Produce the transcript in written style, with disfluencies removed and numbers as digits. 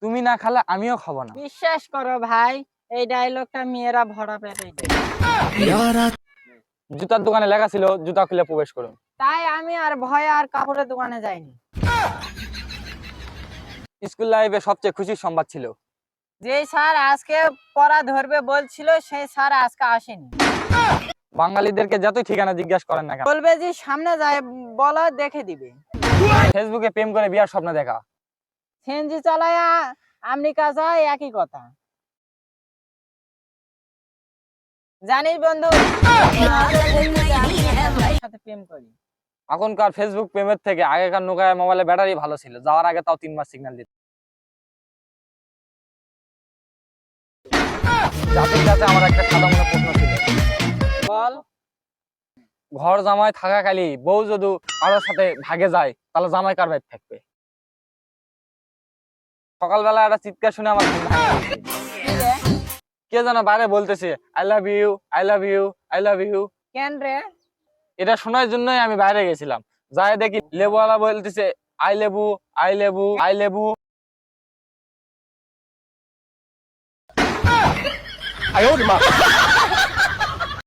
তুমি না খালে আমিও খাবো না। বিশ্বাস করো ভাই, এই ডায়লগটা মেয়েরা ভরা পেটে দেয়। জুতার দোকানে লেখা ছিল জুতা খুলে প্রবেশ করুন। তাই আমি আর ভয়ে আর কাপড়ের দোকানে যাইনি। স্কুল লাইফে সবচেয়ে খুশির সংবাদ ছিল যে স্যার আজকে পড়া ধরবে বলছিল সেই স্যার আজকে আসেনি। বাঙালিদেরকে যতই ঠিকানা জিজ্ঞাসা করেন না কেন, বলবে যে সামনে যায় বলো দেখে দিবে। ফেসবুকে প্রেম করে বিয়ার স্বপ্ন দেখা। সিএনজি চালায়া আমেরিকা যায় একই কথা। জানিস বন্ধু, সাথে প্রেম করি। এখনকার ফেসবুক প্রেমের থেকে আগেকার নোকিয়া মোবাইলের ব্যাটারি ভালো ছিল, যাওয়ার আগে তাও 3 মাস সিগন্যাল দিত। জাতির কাছে আমার একটা সাদা মনে প্রশ্ন ছিল, বল। ঘর জামাই থাকাকালী বউ যদি কারোর সাথে ভাগে যায় তাহলে জামাই কার ভাই থাকবে? সকালবেলা একটা চিৎকার শুনে আমার ঘুম ভেঙে গেছে। কে যেন বাইরে বলতেছে I love you, I love you, I love you. কেন রে? এটা শোনার জন্যই আমি বাইরে গেছিলাম। যাই দেখি লেবুওয়ালা বলতেছে আই লেবু, আই লেবু, আই লেবু। আয় ওর মা।